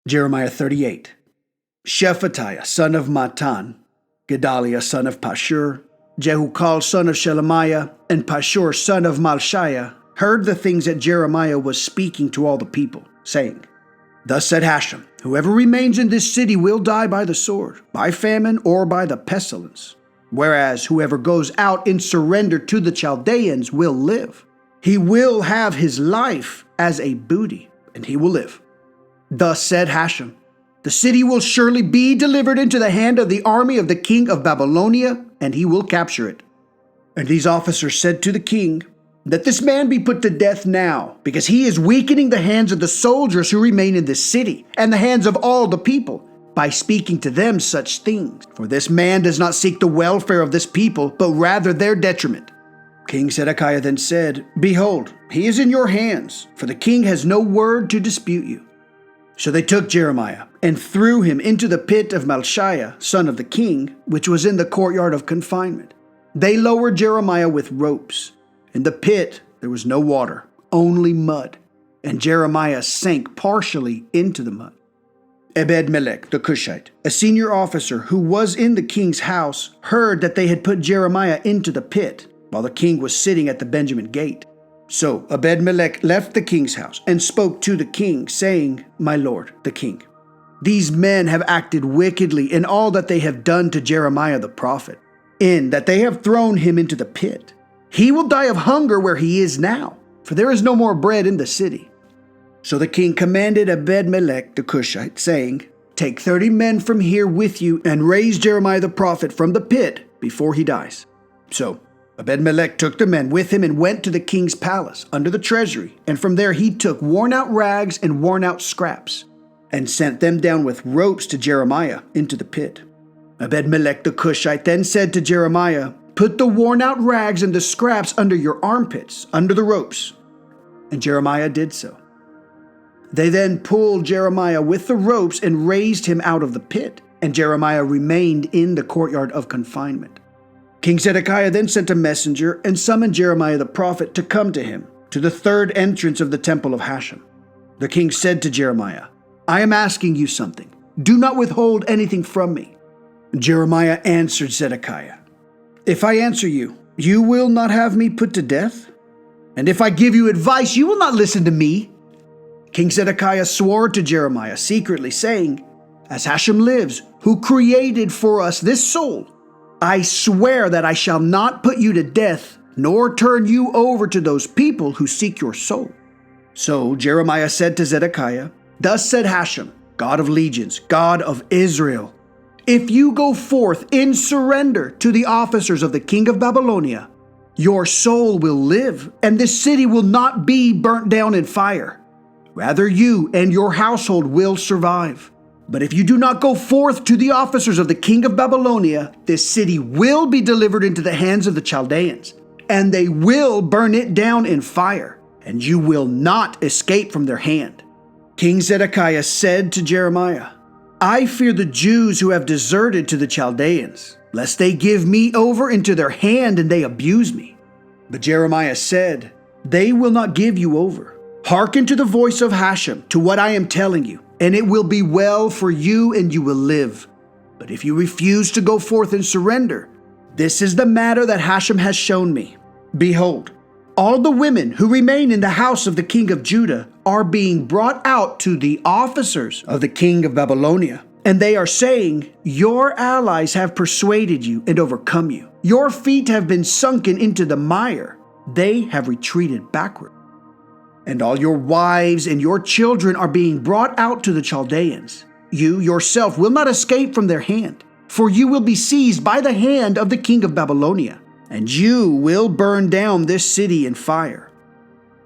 Jeremiah 38. Shephatiah, son of Matan, Gedaliah, son of Pashur, Jehukal, son of Shelemiah, and Pashur, son of Malshiah, heard the things that Jeremiah was speaking to all the people, saying, Thus said Hashem, whoever remains in this city will die by the sword, by famine, or by the pestilence. Whereas whoever goes out in surrender to the Chaldeans will live. He will have his life as a booty, and he will live. Thus said Hashem, the city will surely be delivered into the hand of the army of the king of Babylonia, and he will capture it. And these officers said to the king, Let this man be put to death now, because he is weakening the hands of the soldiers who remain in this city, and the hands of all the people, by speaking to them such things. For this man does not seek the welfare of this people, but rather their detriment. King Zedekiah then said, Behold, he is in your hands, for the king has no word to dispute you. So they took Jeremiah, and threw him into the pit of Malshiah, son of the king, which was in the courtyard of confinement. They lowered Jeremiah with ropes. In the pit there was no water, only mud, and Jeremiah sank partially into the mud. Ebed-Melech the Cushite, a senior officer who was in the king's house, heard that they had put Jeremiah into the pit, while the king was sitting at the Benjamin gate. So Ebed-Melech left the king's house and spoke to the king, saying, My lord, the king, these men have acted wickedly in all that they have done to Jeremiah the prophet, in that they have thrown him into the pit. He will die of hunger where he is now, for there is no more bread in the city. So the king commanded Ebed-Melech the Cushite, saying, Take 30 men from here with you, and raise Jeremiah the prophet from the pit before he dies. So Ebed-Melech took the men with him and went to the king's palace under the treasury, and from there he took worn-out rags and worn-out scraps, and sent them down with ropes to Jeremiah into the pit. Ebed-Melech the Cushite then said to Jeremiah, Put the worn-out rags and the scraps under your armpits, under the ropes. And Jeremiah did so. They then pulled Jeremiah with the ropes and raised him out of the pit, and Jeremiah remained in the courtyard of confinement. King Zedekiah then sent a messenger and summoned Jeremiah the prophet to come to him, to the third entrance of the temple of Hashem. The king said to Jeremiah, I am asking you something. Do not withhold anything from me. Jeremiah answered Zedekiah, If I answer you, you will not have me put to death? And if I give you advice, you will not listen to me? King Zedekiah swore to Jeremiah secretly, saying, As Hashem lives, who created for us this soul, I swear that I shall not put you to death, nor turn you over to those people who seek your soul. So Jeremiah said to Zedekiah, Thus said Hashem, God of legions, God of Israel, If you go forth in surrender to the officers of the king of Babylonia, your soul will live, and this city will not be burnt down in fire. Rather, you and your household will survive. But if you do not go forth to the officers of the king of Babylonia, this city will be delivered into the hands of the Chaldeans, and they will burn it down in fire, and you will not escape from their hand. King Zedekiah said to Jeremiah, I fear the Jews who have deserted to the Chaldeans, lest they give me over into their hand and they abuse me. But Jeremiah said, They will not give you over. Hearken to the voice of Hashem, to what I am telling you, and it will be well for you and you will live. But if you refuse to go forth and surrender, this is the matter that Hashem has shown me. Behold, all the women who remain in the house of the king of Judah are being brought out to the officers of the king of Babylonia. And they are saying, Your allies have persuaded you and overcome you. Your feet have been sunken into the mire. They have retreated backward. And all your wives and your children are being brought out to the Chaldeans. You yourself will not escape from their hand, for you will be seized by the hand of the king of Babylonia, and you will burn down this city in fire.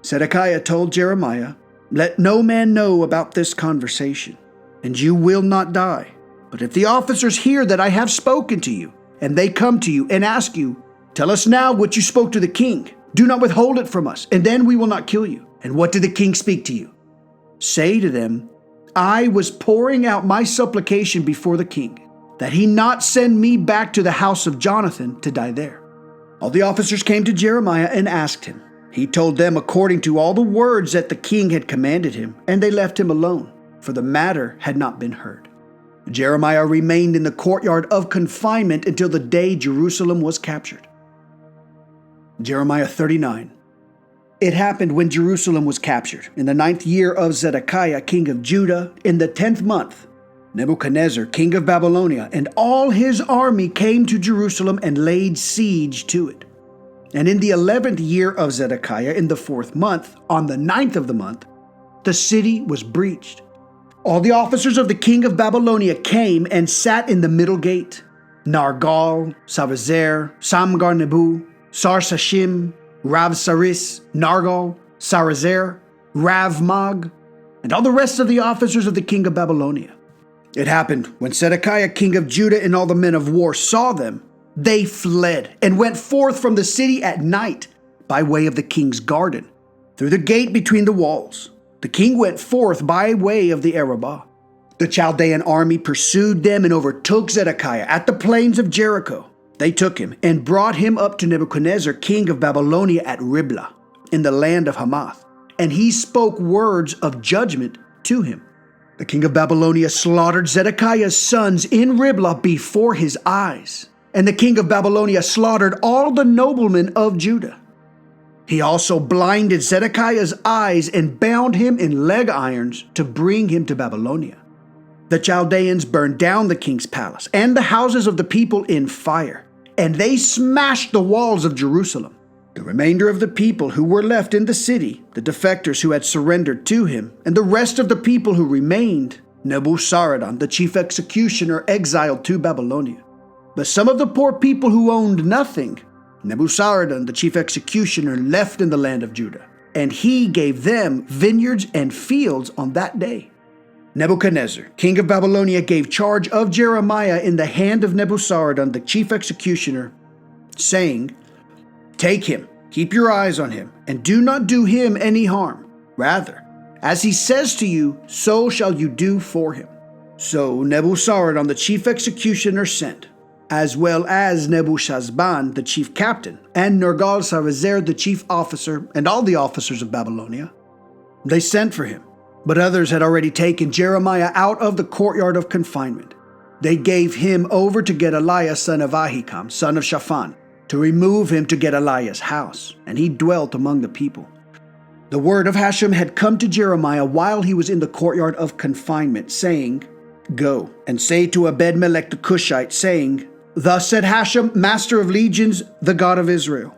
Zedekiah told Jeremiah, Let no man know about this conversation, and you will not die. But if the officers hear that I have spoken to you, and they come to you and ask you, Tell us now what you spoke to the king. Do not withhold it from us, and then we will not kill you. And what did the king speak to you? Say to them, I was pouring out my supplication before the king, that he not send me back to the house of Jonathan to die there. All the officers came to Jeremiah and asked him. He told them according to all the words that the king had commanded him, and they left him alone. for the matter had not been heard. Jeremiah remained in the courtyard of confinement until the day Jerusalem was captured. Jeremiah 39. It happened when Jerusalem was captured, in the 9th year of Zedekiah, king of Judah, in the 10th month, Nebuchadnezzar, king of Babylonia, and all his army came to Jerusalem and laid siege to it. And in the 11th year of Zedekiah, in the 4th month, on the 9th of the month, the city was breached. All the officers of the king of Babylonia came and sat in the middle gate. Nargal, Sarezer, Samgar-Nebu, Sarsashim, Rav-Saris, Nargal, Sarezer, Rav-Mag, and all the rest of the officers of the king of Babylonia. It happened when Zedekiah, king of Judah, and all the men of war saw them, they fled and went forth from the city at night by way of the king's garden, through the gate between the walls. The king went forth by way of the Arabah. The Chaldean army pursued them and overtook Zedekiah at the plains of Jericho. They took him and brought him up to Nebuchadnezzar, king of Babylonia, at Riblah, in the land of Hamath, and he spoke words of judgment to him. The king of Babylonia slaughtered Zedekiah's sons in Riblah before his eyes, and the king of Babylonia slaughtered all the noblemen of Judah. He also blinded Zedekiah's eyes and bound him in leg irons to bring him to Babylonia. The Chaldeans burned down the king's palace and the houses of the people in fire, and they smashed the walls of Jerusalem. The remainder of the people who were left in the city, the defectors who had surrendered to him, and the rest of the people who remained, Nebuzaradan, the chief executioner, exiled to Babylonia. But some of the poor people who owned nothing, Nebuzaradan, the chief executioner, left in the land of Judah, and he gave them vineyards and fields on that day. Nebuchadnezzar, king of Babylonia, gave charge of Jeremiah in the hand of Nebuzaradan, the chief executioner, saying, "Take him, keep your eyes on him, and do not do him any harm. Rather, as he says to you, so shall you do for him." So Nebuzaradan, the chief executioner, sent, as well as Nebuchadnezzar, the chief captain, and Nergal-Sarezer, the chief officer, and all the officers of Babylonia. They sent for him, but others had already taken Jeremiah out of the courtyard of confinement. They gave him over to Gedaliah, son of Ahikam, son of Shaphan, to remove him to Gedaliah's house, and he dwelt among the people. The word of Hashem had come to Jeremiah while he was in the courtyard of confinement, saying, "Go and say to Ebed-Melech the Cushite, saying, Thus said Hashem, master of legions, the God of Israel,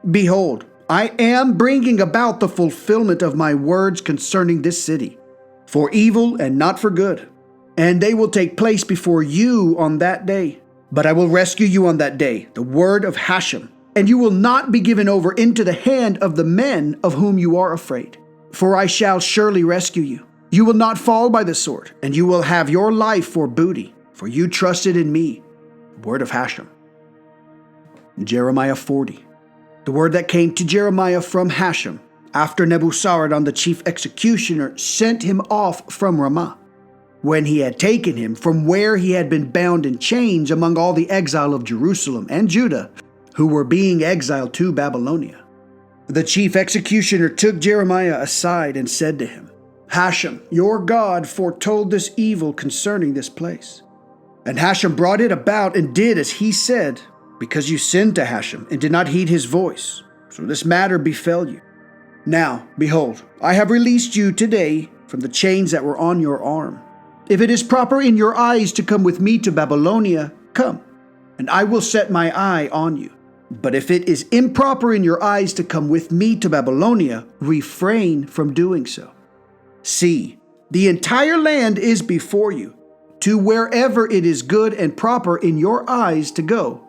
Behold, I am bringing about the fulfillment of my words concerning this city, for evil and not for good. And they will take place before you on that day. But I will rescue you on that day, the word of Hashem, and you will not be given over into the hand of the men of whom you are afraid. For I shall surely rescue you. You will not fall by the sword, and you will have your life for booty, for you trusted in me. Word of Hashem. Jeremiah 40. The word that came to Jeremiah from Hashem, after Nebuzaradan, the chief executioner, sent him off from Ramah, when he had taken him from where he had been bound in chains among all the exile of Jerusalem and Judah, who were being exiled to Babylonia. The chief executioner took Jeremiah aside and said to him, Hashem, your God, foretold this evil concerning this place. And Hashem brought it about and did as he said, because you sinned to Hashem and did not heed his voice. So this matter befell you. Now, behold, I have released you today from the chains that were on your arm. If it is proper in your eyes to come with me to Babylonia, come, and I will set my eye on you. But if it is improper in your eyes to come with me to Babylonia, refrain from doing so. See, the entire land is before you. To wherever it is good and proper in your eyes to go,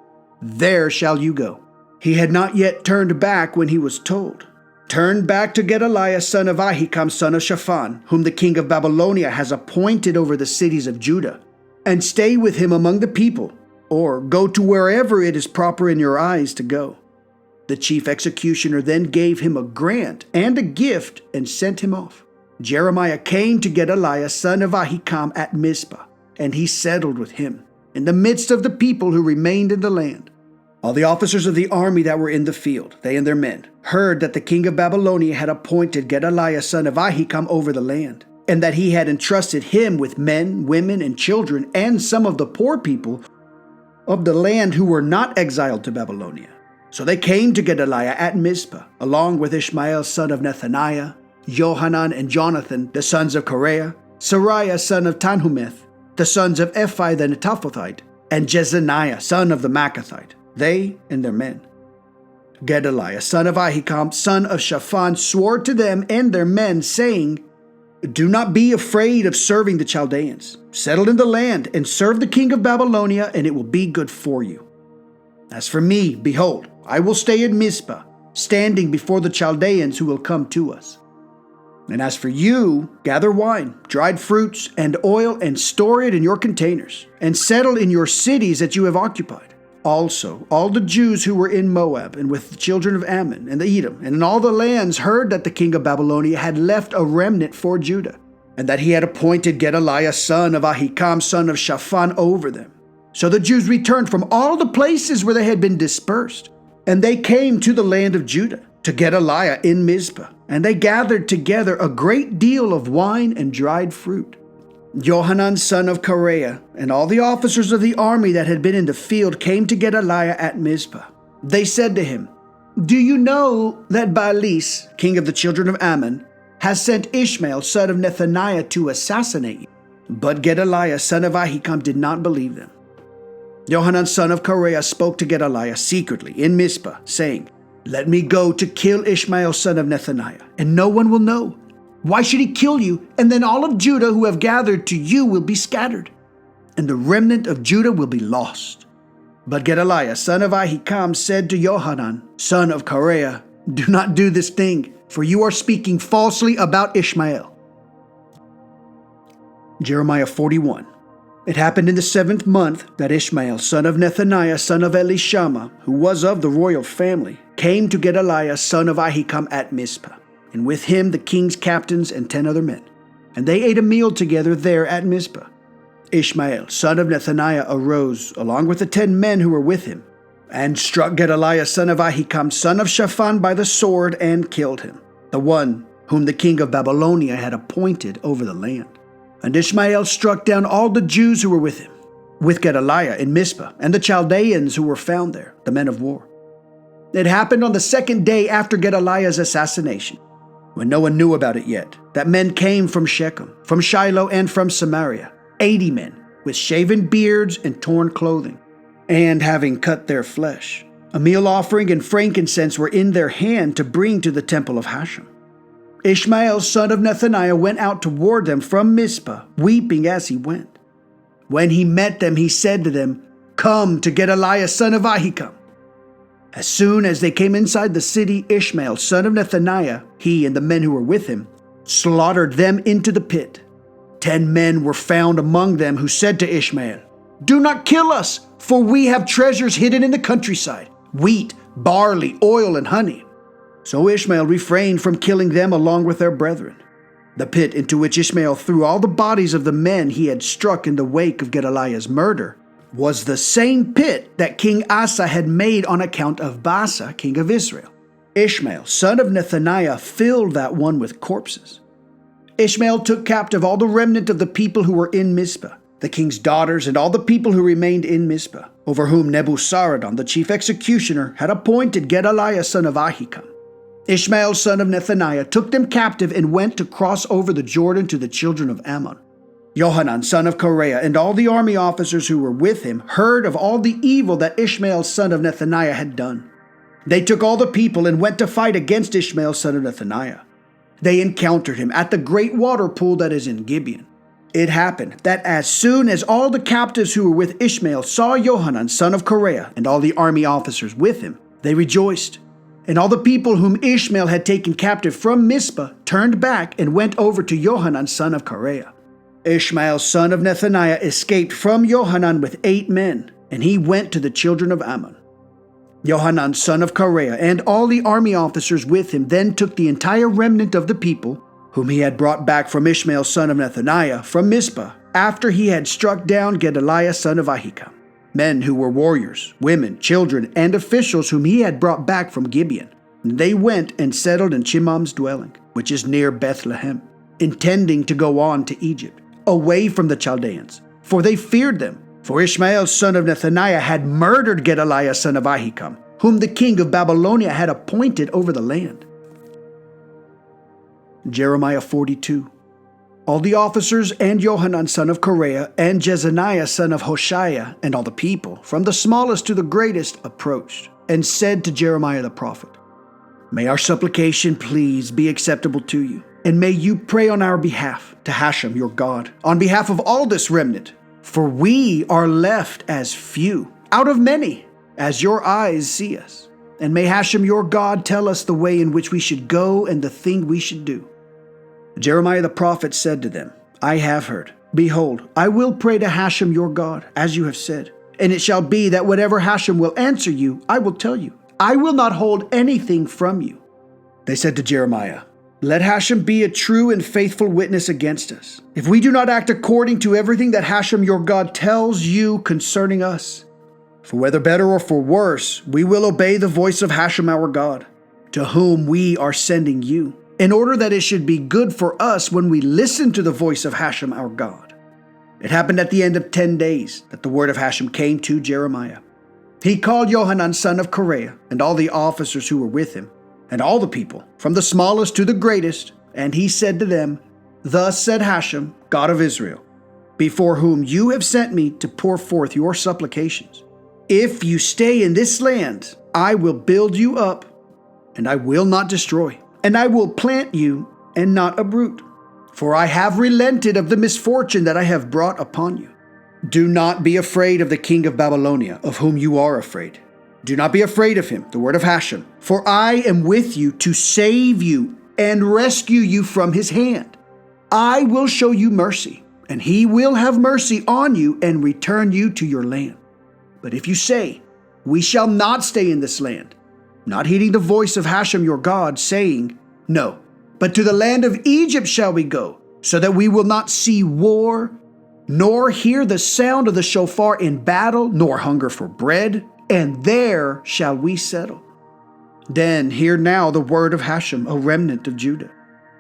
there shall you go. He had not yet turned back when he was told, Turn back to Gedaliah, son of Ahikam, son of Shaphan, whom the king of Babylonia has appointed over the cities of Judah, and stay with him among the people, or go to wherever it is proper in your eyes to go. The chief executioner then gave him a grant and a gift and sent him off. Jeremiah came to Gedaliah, son of Ahikam, at Mizpah, and he settled with him in the midst of the people who remained in the land. All the officers of the army that were in the field, they and their men, heard that the king of Babylonia had appointed Gedaliah, son of Ahikam, over the land. and that he had entrusted him with men, women, and children, and some of the poor people of the land who were not exiled to Babylonia. So they came to Gedaliah at Mizpah, along with Ishmael son of Nethaniah, Johanan and Jonathan, the sons of Kareah, Sariah son of Tanhumeth, the sons of Ephi the Netophathite, and Jezaniah son of the Maacathite, they and their men. Gedaliah son of Ahikam, son of Shaphan, swore to them and their men, saying, "Do not be afraid of serving the Chaldeans. Settle in the land and serve the king of Babylonia, and it will be good for you. As for me, behold, I will stay in Mizpah, standing before the Chaldeans who will come to us. And as for you, gather wine, dried fruits, and oil, and store it in your containers, and settle in your cities that you have occupied. Also, all the Jews who were in Moab, and with the children of Ammon, and the Edom, and in all the lands, heard that the king of Babylonia had left a remnant for Judah, and that he had appointed Gedaliah son of Ahikam, son of Shaphan, over them. So the Jews returned from all the places where they had been dispersed, and they came to the land of Judah, to Gedaliah in Mizpah, and they gathered together a great deal of wine and dried fruit. Johanan son of Kareah and all the officers of the army that had been in the field came to Gedaliah at Mizpah. They said to him, "Do you know that Baalis, king of the children of Ammon, has sent Ishmael son of Nethaniah to assassinate you?" But Gedaliah son of Ahikam did not believe them. Johanan son of Kareah spoke to Gedaliah secretly in Mizpah, saying, "Let me go to kill Ishmael son of Nethaniah, and no one will know. Why should he kill you? And then all of Judah who have gathered to you will be scattered, and the remnant of Judah will be lost." But Gedaliah son of Ahikam said to Johanan son of Kareah, "Do not do this thing, for you are speaking falsely about Ishmael." Jeremiah 41. It happened in the 7th month that Ishmael son of Nethaniah son of Elishama, who was of the royal family, came to Gedaliah son of Ahikam at Mizpah, and with him the king's captains and 10 other men. And they ate a meal together there at Mizpah. Ishmael son of Nethaniah arose, along with the 10 men who were with him, and struck Gedaliah son of Ahikam son of Shaphan by the sword and killed him, the one whom the king of Babylonia had appointed over the land. And Ishmael struck down all the Jews who were with him, with Gedaliah in Mizpah, and the Chaldeans who were found there, the men of war. It happened on the 2nd day after Gedaliah's assassination, when no one knew about it yet, that men came from Shechem, from Shiloh, and from Samaria, 80 men, with shaven beards and torn clothing, and having cut their flesh. A meal offering and frankincense were in their hand to bring to the temple of Hashem. Ishmael son of Nethaniah went out toward them from Mizpah, weeping as he went. When he met them, he said to them, "Come to Gedaliah son of Ahikam." As soon as they came inside the city, Ishmael son of Nethaniah, he and the men who were with him, slaughtered them into the pit. 10 men were found among them who said to Ishmael, "Do not kill us, for we have treasures hidden in the countryside, wheat, barley, oil, and honey." So Ishmael refrained from killing them along with their brethren. The pit into which Ishmael threw all the bodies of the men he had struck in the wake of Gedaliah's murder was the same pit that King Asa had made on account of Baasa, king of Israel. Ishmael, son of Nethaniah, filled that one with corpses. Ishmael took captive all the remnant of the people who were in Mizpah, the king's daughters and all the people who remained in Mizpah, over whom Nebuzaradan, the chief executioner, had appointed Gedaliah son of Ahikam. Ishmael son of Nethaniah took them captive and went to cross over the Jordan to the children of Ammon. Johanan son of Kareah and all the army officers who were with him heard of all the evil that Ishmael son of Nethaniah had done. They took all the people and went to fight against Ishmael son of Nethaniah. They encountered him at the great water pool that is in Gibeon. It happened that as soon as all the captives who were with Ishmael saw Johanan son of Kareah and all the army officers with him, they rejoiced. And all the people whom Ishmael had taken captive from Mizpah turned back and went over to Johanan son of Kareah. Ishmael son of Nethaniah escaped from Johanan with 8 men, and he went to the children of Ammon. Johanan son of Kareah and all the army officers with him then took the entire remnant of the people, whom he had brought back from Ishmael son of Nethaniah from Mizpah, after he had struck down Gedaliah son of Ahikam. Men who were warriors, women, children, and officials whom he had brought back from Gibeon. And they went and settled in Chimam's dwelling, which is near Bethlehem. intending to go on to Egypt, away from the Chaldeans, for they feared them. For Ishmael son of Nethaniah had murdered Gedaliah son of Ahikam, whom the king of Babylonia had appointed over the land. Jeremiah 42. All the officers and Johanan son of Kareah and Jezaniah son of Hoshaiah and all the people, from the smallest to the greatest, approached and said to Jeremiah the prophet, May our supplication please be acceptable to you, and may you pray on our behalf to Hashem your God, on behalf of all this remnant, for we are left as few out of many, as your eyes see us. And may Hashem your God tell us the way in which we should go and the thing we should do. Jeremiah the prophet said to them, I have heard. Behold, I will pray to Hashem your God, as you have said. And it shall be that whatever Hashem will answer you, I will tell you. I will not hold anything from you. They said to Jeremiah, Let Hashem be a true and faithful witness against us, if we do not act according to everything that Hashem your God tells you concerning us. For whether better or for worse, we will obey the voice of Hashem our God, to whom we are sending you, in order that it should be good for us when we listen to the voice of Hashem our God. It happened at the end of 10 days that the word of Hashem came to Jeremiah. He called Johanan son of Kareah and all the officers who were with him, and all the people, from the smallest to the greatest, and he said to them, Thus said Hashem, God of Israel, before whom you have sent me to pour forth your supplications. If you stay in this land, I will build you up, and I will not destroy, and I will plant you and not uproot. For I have relented of the misfortune that I have brought upon you. Do not be afraid of the king of Babylonia, of whom you are afraid. Do not be afraid of him, the word of Hashem. For I am with you to save you and rescue you from his hand. I will show you mercy, and he will have mercy on you and return you to your land. But if you say, We shall not stay in this land, not heeding the voice of Hashem your God, saying, No, but to the land of Egypt shall we go, so that we will not see war, nor hear the sound of the shofar in battle, nor hunger for bread, and there shall we settle. Then hear now the word of Hashem, a remnant of Judah.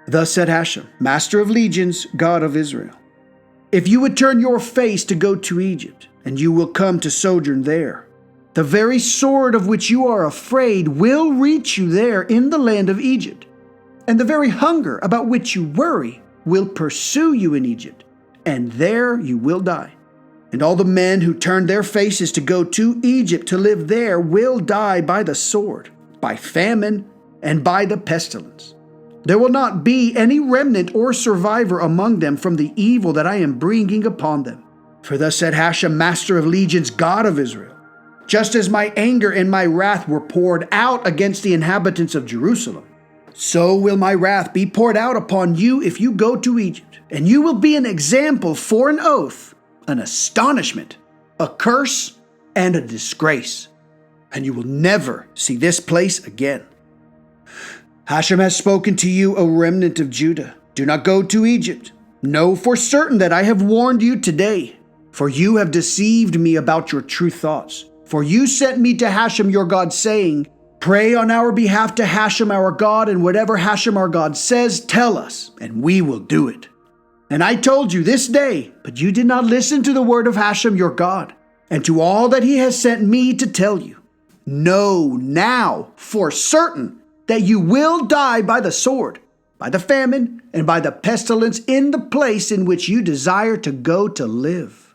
Thus said Hashem, Master of legions, God of Israel, If you would turn your face to go to Egypt, and you will come to sojourn there, the very sword of which you are afraid will reach you there in the land of Egypt, and the very hunger about which you worry will pursue you in Egypt, and there you will die. And all the men who turned their faces to go to Egypt to live there will die by the sword, by famine, and by the pestilence. There will not be any remnant or survivor among them from the evil that I am bringing upon them. For thus said Hashem, Master of legions, God of Israel, just as my anger and my wrath were poured out against the inhabitants of Jerusalem, so will my wrath be poured out upon you if you go to Egypt, and you will be an example for an oath, an astonishment, a curse, and a disgrace, and you will never see this place again. Hashem has spoken to you, O remnant of Judah. Do not go to Egypt. Know for certain that I have warned you today, for you have deceived me about your true thoughts. For you sent me to Hashem your God, saying, Pray on our behalf to Hashem our God, and whatever Hashem our God says, tell us, and we will do it. And I told you this day, but you did not listen to the word of Hashem your God, and to all that he has sent me to tell you. Know now for certain that you will die by the sword, by the famine, and by the pestilence in the place in which you desire to go to live.